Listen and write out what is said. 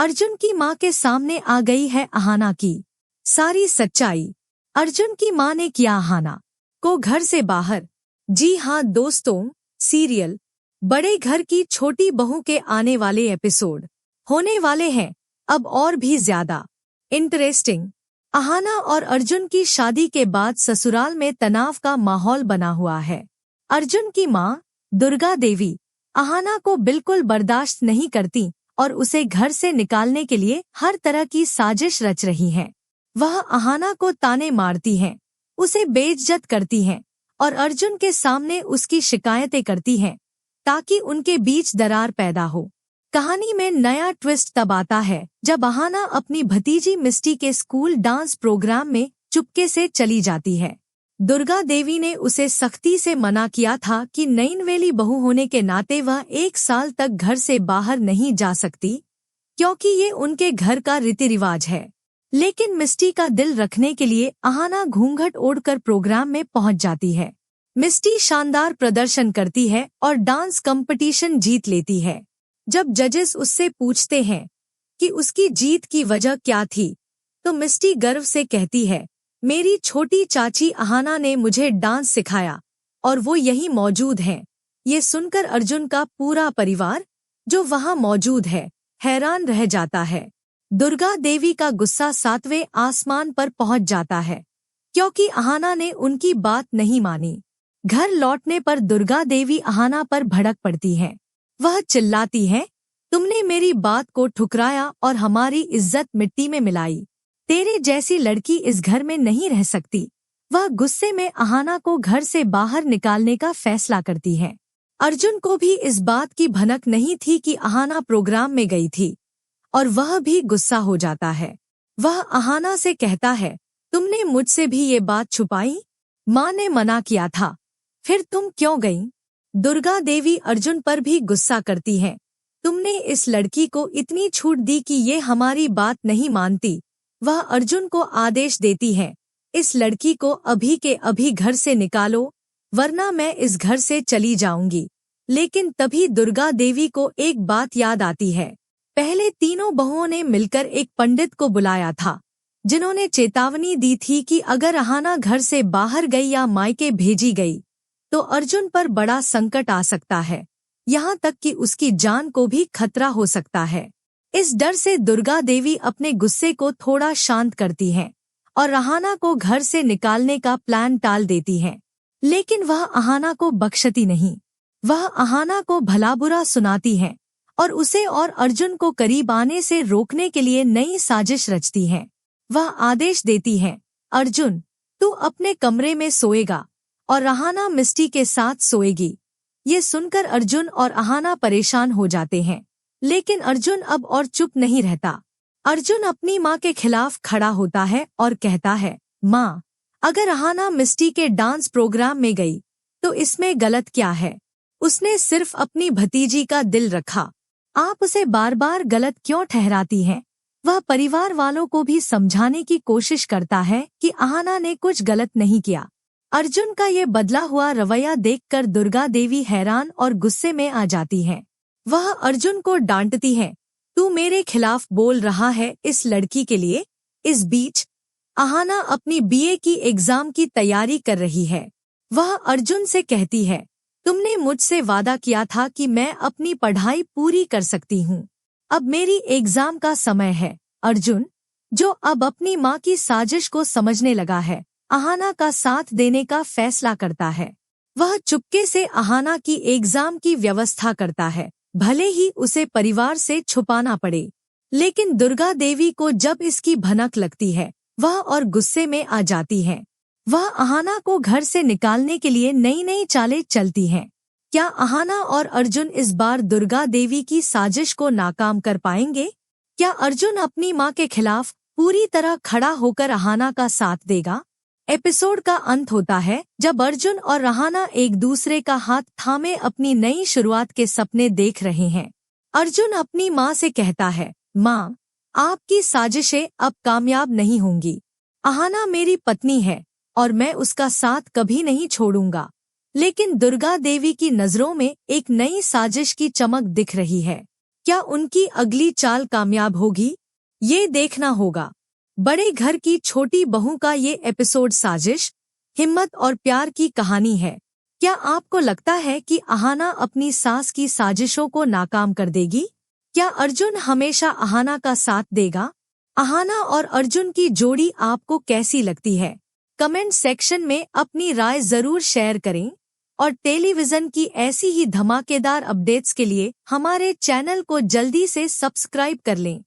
अर्जुन की माँ के सामने आ गई है अहाना की सारी सच्चाई। अर्जुन की माँ ने किया अहाना को घर से बाहर। जी हाँ दोस्तों, सीरियल बड़े घर की छोटी बहू के आने वाले एपिसोड होने वाले हैं अब और भी ज्यादा इंटरेस्टिंग। अहाना और अर्जुन की शादी के बाद ससुराल में तनाव का माहौल बना हुआ है। अर्जुन की माँ दुर्गा देवी अहाना को बिल्कुल बर्दाश्त नहीं करती और उसे घर से निकालने के लिए हर तरह की साजिश रच रही हैं। वह अहाना को ताने मारती हैं, उसे बेइज्जत करती हैं और अर्जुन के सामने उसकी शिकायतें करती हैं ताकि उनके बीच दरार पैदा हो। कहानी में नया ट्विस्ट तब आता है जब अहाना अपनी भतीजी मिस्टी के स्कूल डांस प्रोग्राम में चुपके से चली जाती है। दुर्गा देवी ने उसे सख्ती से मना किया था कि नईनवेली बहू होने के नाते वह 1 साल तक घर से बाहर नहीं जा सकती, क्योंकि ये उनके घर का रीति रिवाज है। लेकिन मिस्टी का दिल रखने के लिए अहाना घूंघट ओढ़कर प्रोग्राम में पहुंच जाती है। मिस्टी शानदार प्रदर्शन करती है और डांस कंपटीशन जीत लेती है। जब जजेस उससे पूछते हैं कि उसकी जीत की वजह क्या थी, तो मिस्टी गर्व से कहती है, मेरी छोटी चाची अहाना ने मुझे डांस सिखाया और वो यहीं मौजूद हैं। ये सुनकर अर्जुन का पूरा परिवार जो वहां मौजूद है हैरान रह जाता है। दुर्गा देवी का गुस्सा 7वें आसमान पर पहुंच जाता है क्योंकि अहाना ने उनकी बात नहीं मानी। घर लौटने पर दुर्गा देवी अहाना पर भड़क पड़ती है। वह चिल्लाती है, तुमने मेरी बात को ठुकराया और हमारी इज्जत मिट्टी में मिलाई। तेरे जैसी लड़की इस घर में नहीं रह सकती। वह गुस्से में अहाना को घर से बाहर निकालने का फैसला करती है। अर्जुन को भी इस बात की भनक नहीं थी कि अहाना प्रोग्राम में गई थी और वह भी गुस्सा हो जाता है। वह अहाना से कहता है, तुमने मुझसे भी ये बात छुपाई? माँ ने मना किया था, फिर तुम क्यों गई? दुर्गा देवी अर्जुन पर भी गुस्सा करती है, तुमने इस लड़की को इतनी छूट दी कि ये हमारी बात नहीं मानती। वह अर्जुन को आदेश देती है, इस लड़की को अभी के अभी घर से निकालो वरना मैं इस घर से चली जाऊंगी। लेकिन तभी दुर्गा देवी को एक बात याद आती है। पहले तीनों बहुओं ने मिलकर एक पंडित को बुलाया था जिन्होंने चेतावनी दी थी कि अगर अहाना घर से बाहर गई या मायके भेजी गई तो अर्जुन पर बड़ा संकट आ सकता है, यहाँ तक कि उसकी जान को भी खतरा हो सकता है। इस डर से दुर्गा देवी अपने गुस्से को थोड़ा शांत करती हैं और अहाना को घर से निकालने का प्लान टाल देती हैं। लेकिन वह अहाना को बख्शती नहीं। वह अहाना को भला बुरा सुनाती हैं और उसे और अर्जुन को करीब आने से रोकने के लिए नई साजिश रचती हैं। वह आदेश देती हैं, अर्जुन तू अपने कमरे में सोएगा और अहाना मिस्टी के साथ सोएगी। ये सुनकर अर्जुन और अहाना परेशान हो जाते हैं, लेकिन अर्जुन अब और चुप नहीं रहता। अर्जुन अपनी माँ के खिलाफ खड़ा होता है और कहता है, माँ, अगर अहाना मिस्टी के डांस प्रोग्राम में गई तो इसमें गलत क्या है? उसने सिर्फ अपनी भतीजी का दिल रखा। आप उसे बार बार गलत क्यों ठहराती हैं? वह परिवार वालों को भी समझाने की कोशिश करता है कि अहाना ने कुछ गलत नहीं किया। अर्जुन का ये बदला हुआ रवैया देखकर दुर्गा देवी हैरान और गुस्से में आ जाती हैं। वह अर्जुन को डांटती है, तू मेरे खिलाफ बोल रहा है इस लड़की के लिए। इस बीच अहाना अपनी बीए की एग्जाम की तैयारी कर रही है। वह अर्जुन से कहती है, तुमने मुझसे वादा किया था कि मैं अपनी पढ़ाई पूरी कर सकती हूँ। अब मेरी एग्जाम का समय है। अर्जुन, जो अब अपनी माँ की साजिश को समझने लगा है, अहाना का साथ देने का फैसला करता है। वह चुपके से अहाना की एग्जाम की व्यवस्था करता है, भले ही उसे परिवार से छुपाना पड़े। लेकिन दुर्गा देवी को जब इसकी भनक लगती है, वह और गुस्से में आ जाती है। वह अहाना को घर से निकालने के लिए नई नई चालें चलती हैं। क्या अहाना और अर्जुन इस बार दुर्गा देवी की साजिश को नाकाम कर पाएंगे? क्या अर्जुन अपनी माँ के खिलाफ पूरी तरह खड़ा होकर अहाना का साथ देगा? एपिसोड का अंत होता है जब अर्जुन और अहाना एक दूसरे का हाथ थामे अपनी नई शुरुआत के सपने देख रहे हैं। अर्जुन अपनी माँ से कहता है, माँ, आपकी साजिशें अब कामयाब नहीं होंगी। अहाना मेरी पत्नी है और मैं उसका साथ कभी नहीं छोड़ूंगा। लेकिन दुर्गा देवी की नजरों में एक नई साजिश की चमक दिख रही है। क्या उनकी अगली चाल कामयाब होगी? ये देखना होगा। बड़े घर की छोटी बहू का ये एपिसोड साजिश, हिम्मत और प्यार की कहानी है। क्या आपको लगता है कि अहाना अपनी सास की साजिशों को नाकाम कर देगी? क्या अर्जुन हमेशा अहाना का साथ देगा? अहाना और अर्जुन की जोड़ी आपको कैसी लगती है? कमेंट सेक्शन में अपनी राय जरूर शेयर करें और टेलीविजन की ऐसी ही धमाकेदार अपडेट्स के लिए हमारे चैनल को जल्दी से सब्सक्राइब कर लें।